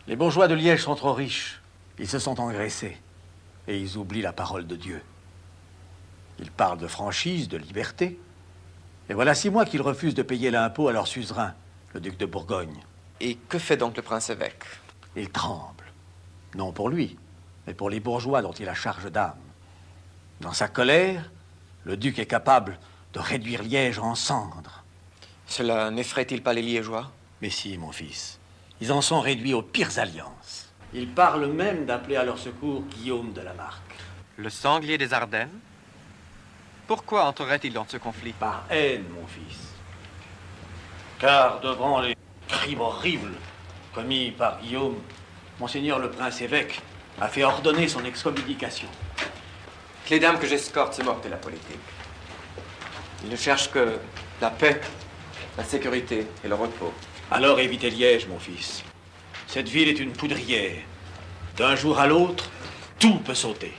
Speaker 11: Les bourgeois de Liège sont trop riches. Ils se sont engraissés. Et ils oublient la parole de Dieu. Ils parlent de franchise, de liberté. Et voilà 6 mois qu'ils refusent de payer l'impôt à leur suzerain, le duc de Bourgogne.
Speaker 2: Et que fait donc le prince-évêque?
Speaker 11: Il tremble. Non pour lui, mais pour les bourgeois dont il a charge d'âme. Dans sa colère, le duc est capable de réduire Liège en cendres.
Speaker 2: Cela n'effraie-t-il pas les Liégeois?
Speaker 11: Mais si, mon fils. Ils en sont réduits aux pires alliances. Ils parlent même d'appeler à leur secours Guillaume de la Marque.
Speaker 2: Le sanglier des Ardennes? Pourquoi entrerait-il dans ce conflit?
Speaker 11: Par haine, mon fils. Car devant les crimes horribles commis par Guillaume, Monseigneur le prince-évêque a fait ordonner son excommunication.
Speaker 2: Les dames que j'escorte se moquent de la politique. Ils ne cherchent que la paix, la sécurité et le repos.
Speaker 11: Alors évitez Liège, mon fils. Cette ville est une poudrière. D'un jour à l'autre, tout peut sauter.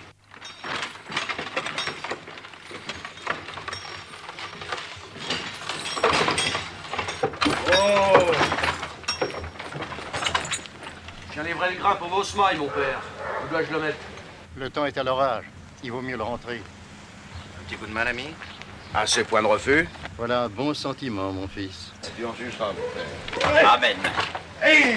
Speaker 18: Oh! J'ai livré le grain pour vos semailles, mon père. Où dois-je le mettre?
Speaker 16: Le temps est à l'orage. Il vaut mieux le rentrer.
Speaker 17: Un petit coup de main, ami? À ces points de refus?
Speaker 16: Voilà un bon sentiment, mon fils.
Speaker 17: Tu en jugeras, mon père.
Speaker 18: Amen. Hey!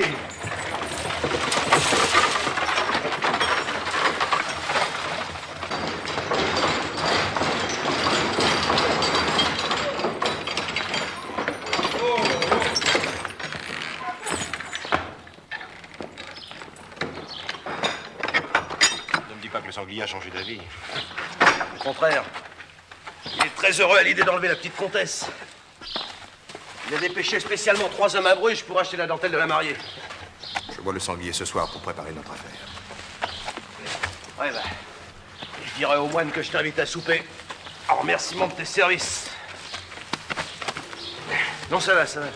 Speaker 17: Ne me dis pas que le sanglier a changé d'avis.
Speaker 18: Au contraire. Il est très heureux à l'idée d'enlever la petite comtesse. Il a dépêché spécialement 3 hommes à Bruges pour acheter la dentelle de la mariée.
Speaker 17: Je vois le sanglier ce soir pour préparer notre affaire.
Speaker 18: Ouais, bah. Je dirais au moine que je t'invite à souper. En remerciement de tes services. Non, ça va, ça va.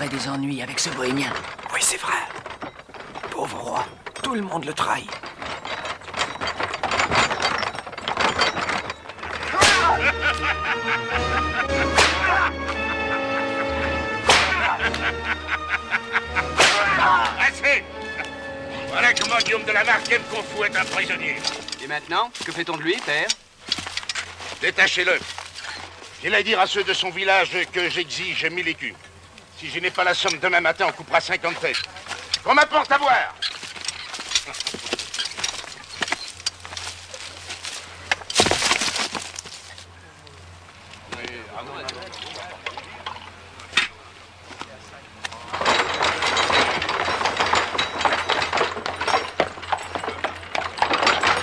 Speaker 3: Des ennuis avec ce bohémien.
Speaker 2: Oui, c'est vrai. Pauvre roi, tout le monde le trahit.
Speaker 8: Assez! Voilà comment Guillaume de la Marque aime qu'on fouette un prisonnier.
Speaker 3: Et maintenant, que fait-on de lui, père?
Speaker 8: Détachez-le. J'irai dire à ceux de son village que j'exige 1000 écus. Si je n'ai pas la somme demain matin, on coupera 50 têtes. Qu'on m'apporte à boire!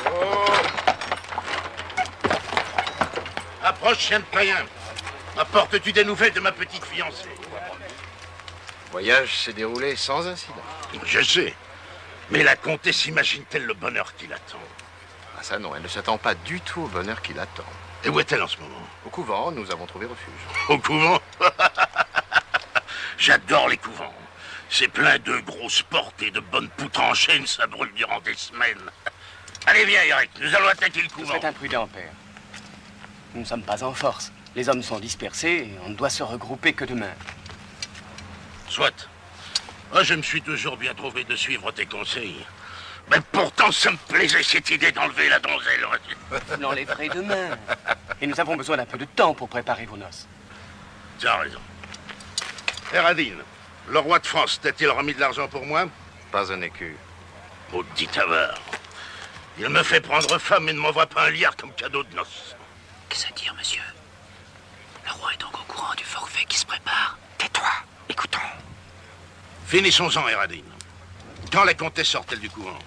Speaker 8: Oh. Approche, chien de païen. Apportes-tu des nouvelles de ma petite fiancée?
Speaker 15: Le voyage s'est déroulé sans incident.
Speaker 8: Je sais. Mais la comtesse imagine-t-elle le bonheur qui l'attend?
Speaker 15: Ah ça non, elle ne s'attend pas du tout au bonheur qui l'attend.
Speaker 8: Et où est-elle en ce moment?
Speaker 15: Au couvent, nous avons trouvé refuge.
Speaker 8: Au couvent? J'adore les couvents. C'est plein de grosses portes et de bonnes poutres en chaîne, ça brûle durant des semaines. Allez, viens, Eric, nous allons attaquer le couvent.
Speaker 19: Vous êtes imprudent, père. Nous ne sommes pas en force. Les hommes sont dispersés et on ne doit se regrouper que demain.
Speaker 8: Soit. Oh, je me suis toujours bien trouvé de suivre tes conseils. Mais pourtant, ça me plaisait cette idée d'enlever la donzelle.
Speaker 19: Vous l'enlèverez demain. Et nous avons besoin d'un peu de temps pour préparer vos noces.
Speaker 8: Tu as raison. Héradine, le roi de France t'a-t-il remis de l'argent pour moi?
Speaker 15: Pas un écu.
Speaker 8: Maudit avare. Il me fait prendre femme et ne m'envoie pas un liard comme cadeau de noces.
Speaker 3: Qu'est-ce à dire, monsieur? Le roi est encore courant du forfait qui se prépare.
Speaker 8: Tais-toi, écoutons. Finissons-en, Héradine. Quand la comtesse sort-elle du couvent?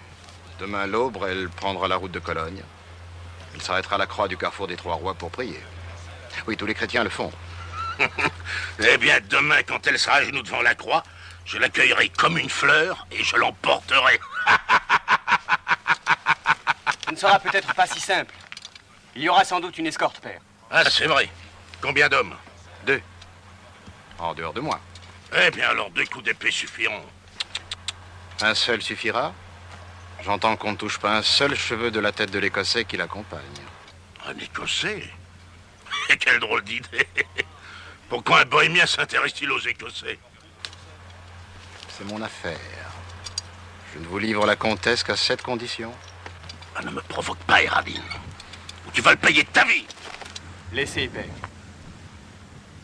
Speaker 15: Demain à l'aube, elle prendra la route de Cologne. Elle s'arrêtera à la croix du carrefour des Trois Rois pour prier. Oui, tous les chrétiens le font.
Speaker 8: Eh bien, demain, quand elle sera à genoux devant la croix, je l'accueillerai comme une fleur et je l'emporterai.
Speaker 19: Ce ne sera peut-être pas si simple. Il y aura sans doute une escorte, père.
Speaker 8: Ah, c'est vrai. Combien d'hommes?
Speaker 15: 2. En dehors de moi.
Speaker 8: Eh bien, alors 2 coups d'épée suffiront.
Speaker 15: Un seul suffira? J'entends qu'on ne touche pas un seul cheveu de la tête de l'Écossais qui l'accompagne.
Speaker 8: Un Écossais? Quelle drôle d'idée. Pourquoi un bohémien s'intéresse-t-il aux Écossais?
Speaker 15: C'est mon affaire. Je ne vous livre la comtesse qu'à cette condition.
Speaker 8: Ah, ne me provoque pas, Héradine. Ou tu vas le payer de ta vie.
Speaker 19: Laissez, père.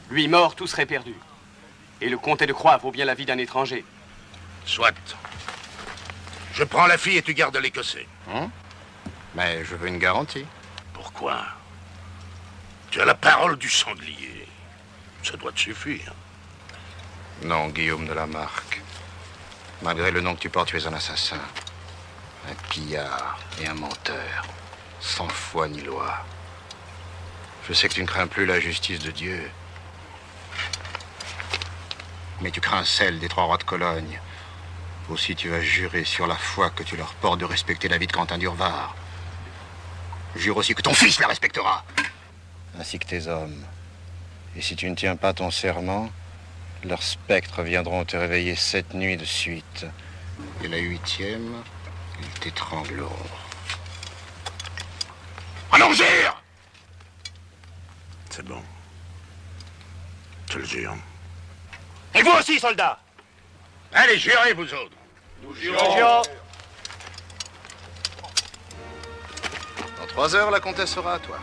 Speaker 19: Lui mort, tout serait perdu. Et le comté de Croix vaut bien la vie d'un étranger.
Speaker 8: Soit. Je prends la fille et tu gardes l'Écossais.
Speaker 15: Mais je veux une garantie.
Speaker 8: Pourquoi? Tu as la parole du sanglier. Ça doit te suffire.
Speaker 15: Non, Guillaume de la Marque. Malgré le nom que tu portes, tu es un assassin. Un pillard et un menteur. Sans foi ni loi. Je sais que tu ne crains plus la justice de Dieu. Mais tu crains celle des Trois Rois de Cologne. Aussi tu vas jurer sur la foi que tu leur portes de respecter la vie de Quentin d'Urvar. Jure aussi que ton fils la respectera. Ainsi que tes hommes. Et si tu ne tiens pas ton serment, leurs spectres viendront te réveiller 7 nuits de suite. Et la 8e, ils t'étrangleront.
Speaker 8: Allons, jure! C'est bon. Je le jure.
Speaker 18: Et vous aussi, soldats!
Speaker 8: Allez, jurez, vous autres.
Speaker 18: Nous jurons.
Speaker 15: Dans 3 heures, la comtesse sera à toi.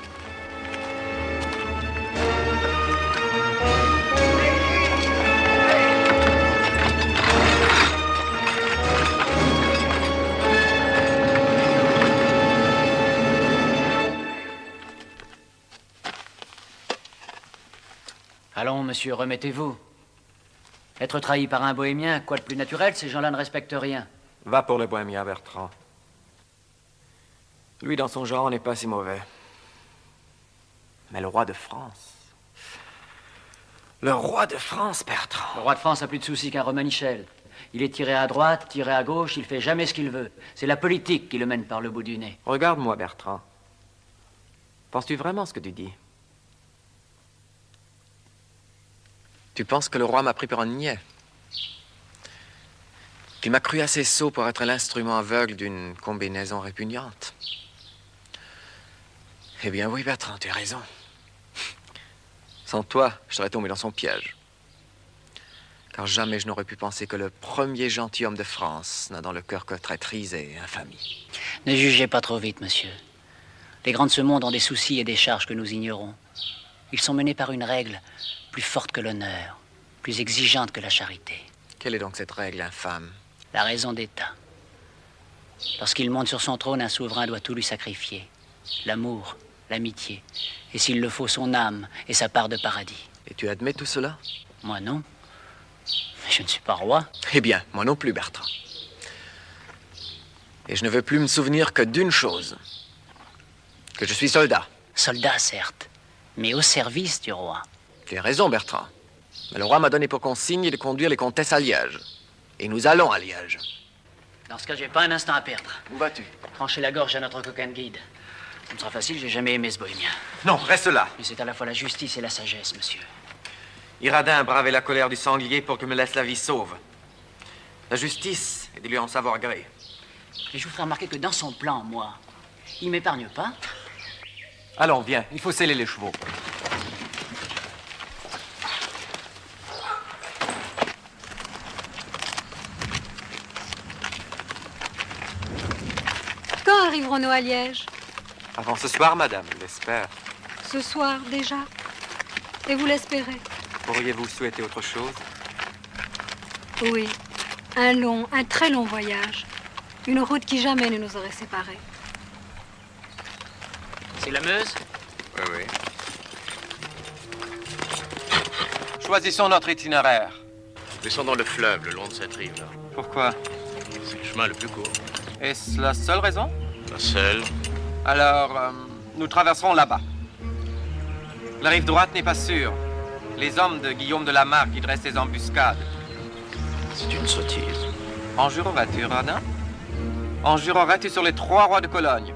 Speaker 3: Allons, monsieur, remettez-vous. Être trahi par un bohémien, quoi de plus naturel, ces gens-là ne respectent rien.
Speaker 2: Va pour le bohémien, Bertrand. Lui, dans son genre, n'est pas si mauvais. Mais le roi de France... Le roi de France, Bertrand.
Speaker 3: Le roi de France a plus de soucis qu'un Romanichel. Il est tiré à droite, tiré à gauche, il fait jamais ce qu'il veut. C'est la politique qui le mène par le bout du nez.
Speaker 2: Regarde-moi, Bertrand. Penses-tu vraiment ce que tu dis? Tu penses que le roi m'a pris pour un niais? Qu'il m'a cru assez sot pour être l'instrument aveugle d'une combinaison répugnante? Eh bien oui, Bertrand, tu as raison. Sans toi, je serais tombé dans son piège. Car jamais je n'aurais pu penser que le premier gentilhomme de France n'a dans le cœur que traîtrise et infamie.
Speaker 3: Ne jugez pas trop vite, monsieur. Les grands de ce monde ont des soucis et des charges que nous ignorons. Ils sont menés par une règle plus forte que l'honneur, plus exigeante que la charité.
Speaker 2: Quelle est donc cette règle infâme?
Speaker 3: La raison d'État. Lorsqu'il monte sur son trône, un souverain doit tout lui sacrifier. L'amour, l'amitié, et s'il le faut, son âme et sa part de paradis.
Speaker 2: Et tu admets tout cela?
Speaker 3: Moi non. Mais je ne suis pas roi.
Speaker 2: Eh bien, moi non plus, Bertrand. Et je ne veux plus me souvenir que d'une chose. Que je suis soldat.
Speaker 3: Soldat, certes, mais au service du roi.
Speaker 2: Tu as raison, Bertrand. Mais le roi m'a donné pour consigne de conduire les comtesses à Liège. Et nous allons à Liège.
Speaker 3: Dans ce cas, j'ai pas un instant à perdre.
Speaker 2: Où vas-tu?
Speaker 3: Trancher la gorge à notre coquin de guide. Ce ne sera facile, j'ai jamais aimé ce bohémien.
Speaker 2: Non, reste là.
Speaker 3: Mais c'est à la fois la justice et la sagesse, monsieur.
Speaker 2: Iradin a bravé la colère du sanglier pour qu'il me laisse la vie sauve. La justice est de lui en savoir gré.
Speaker 3: Et je vous ferai remarquer que dans son plan, moi, il m'épargne pas.
Speaker 2: Allons, viens, il faut sceller les chevaux.
Speaker 5: Quand arriverons-nous à Liège?
Speaker 2: Avant ce soir, madame, je l'espère.
Speaker 5: Ce soir, déjà? Et vous l'espérez?
Speaker 2: Pourriez-vous souhaiter autre chose?
Speaker 5: Oui. Un très long voyage. Une route qui jamais ne nous aurait séparés.
Speaker 3: C'est la Meuse?
Speaker 15: Oui, oui.
Speaker 19: Choisissons notre itinéraire.
Speaker 7: Descendons le fleuve le long de cette rive-là.
Speaker 19: Pourquoi?
Speaker 7: C'est le chemin le plus court.
Speaker 19: Est-ce la seule raison?
Speaker 7: La seule.
Speaker 19: Alors, nous traverserons là-bas. La rive droite n'est pas sûre. Les hommes de Guillaume de la Marque y dressent des embuscades.
Speaker 7: C'est une sottise.
Speaker 19: En jureras-tu, Radin? En jureras-tu sur les 3 rois de Cologne?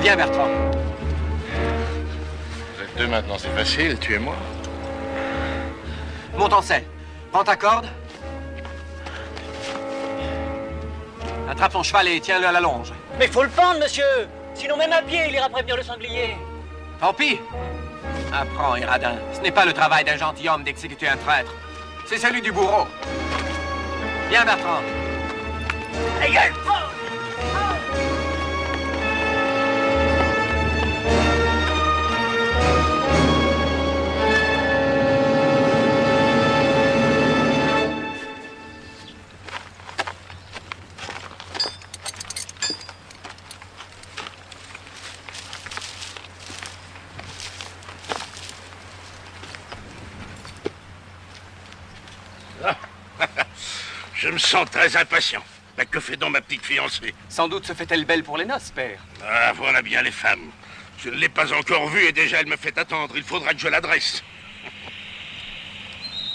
Speaker 19: Viens, Bertrand.
Speaker 8: Vous êtes deux maintenant, c'est facile, tu et moi.
Speaker 19: Monte en selle. Prends ta corde. Attrape ton cheval et tiens-le à la longe.
Speaker 3: Mais faut le pendre, monsieur. Sinon, même à pied, il ira prévenir le sanglier.
Speaker 19: Tant pis. Apprends, Iradin. Ce n'est pas le travail d'un gentilhomme d'exécuter un traître. C'est celui du bourreau. Viens, Bertrand.
Speaker 3: Égale,
Speaker 8: Je me sens très impatient. Mais que fait donc ma petite fiancée?
Speaker 19: Sans doute se fait-elle belle pour les noces, père.
Speaker 8: Ah, voilà bien les femmes. Je ne l'ai pas encore vue et déjà elle me fait attendre. Il faudra que je l'adresse.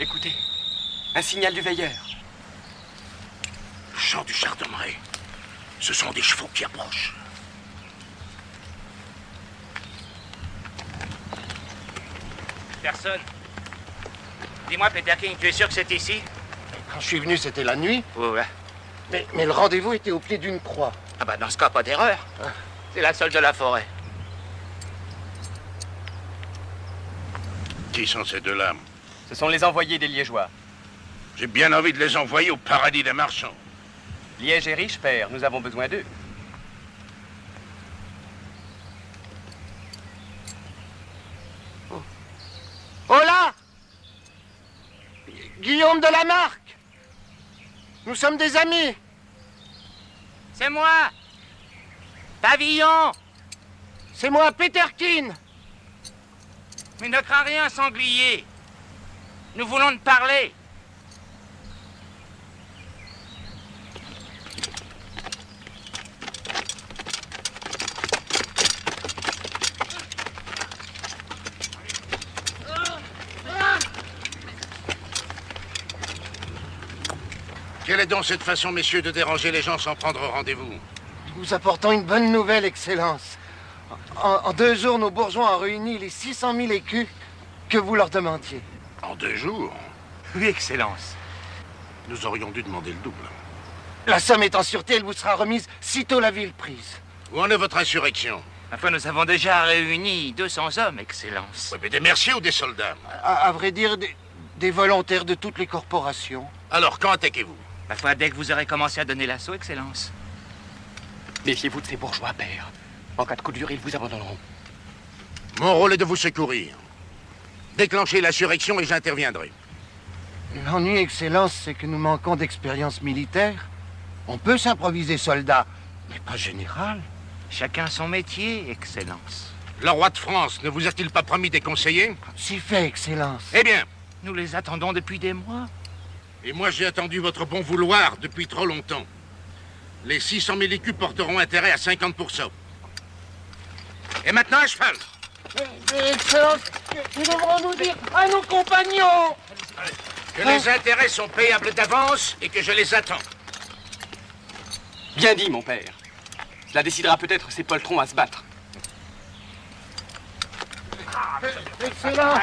Speaker 19: Écoutez, un signal du veilleur.
Speaker 8: Le chant du Chardonneret. Ce sont des chevaux qui approchent.
Speaker 10: Personne. Dis-moi, Peterkin, tu es sûr que c'est ici?
Speaker 16: Quand je suis venu, c'était la nuit.
Speaker 10: Ouais.
Speaker 16: Mais le rendez-vous était au pied d'une croix.
Speaker 10: Ah bah dans ce cas, pas d'erreur. C'est la seule de la forêt.
Speaker 8: Qui sont ces deux-là?
Speaker 19: Ce sont les envoyés des Liégeois.
Speaker 8: J'ai bien envie de les envoyer au paradis des marchands.
Speaker 19: Liège est riche, père. Nous avons besoin d'eux.
Speaker 16: Oh là! Guillaume de la Marque! Nous sommes des amis!
Speaker 10: C'est moi! Pavillon!
Speaker 16: C'est moi, Peterkin!
Speaker 10: Mais ne crains rien, sanglier! Nous voulons te parler!
Speaker 8: Quelle est donc cette façon, messieurs, de déranger les gens sans prendre rendez-vous?
Speaker 16: Nous apportons une bonne nouvelle, Excellence. En 2 jours, nos bourgeois ont réuni les 600 000 écus que vous leur demandiez.
Speaker 8: En 2 jours?
Speaker 10: Oui, Excellence.
Speaker 8: Nous aurions dû demander le double.
Speaker 16: La somme est en sûreté, elle vous sera remise sitôt la ville prise.
Speaker 8: Où en est votre insurrection?
Speaker 10: Enfin, nous avons déjà réuni 200 hommes, Excellence.
Speaker 8: Oui, mais des merciers ou des soldats?
Speaker 16: À vrai dire, des volontaires de toutes les corporations.
Speaker 8: Alors, quand attaquez-vous?
Speaker 10: Ma foi, dès que vous aurez commencé à donner l'assaut, Excellence.
Speaker 19: Méfiez-vous de ces bourgeois, père. En cas de coup dur, ils vous abandonneront.
Speaker 8: Mon rôle est de vous secourir. Déclenchez l'insurrection et j'interviendrai.
Speaker 16: L'ennui, Excellence, c'est que nous manquons d'expérience militaire. On peut s'improviser soldat, mais pas général.
Speaker 10: Chacun son métier, Excellence.
Speaker 8: Le roi de France ne vous a-t-il pas promis des conseillers?
Speaker 16: Si fait, Excellence.
Speaker 8: Eh bien,
Speaker 10: nous les attendons depuis des mois.
Speaker 8: Et moi, j'ai attendu votre bon vouloir depuis trop longtemps. Les 600 000 écus porteront intérêt à 50%. Et maintenant, à cheval.
Speaker 20: Excellence, nous devrons nous dire à nos compagnons
Speaker 8: Que les intérêts sont payables d'avance et que je les attends.
Speaker 19: Bien dit, mon père. Cela décidera peut-être ces poltrons à se battre.
Speaker 20: Excellence.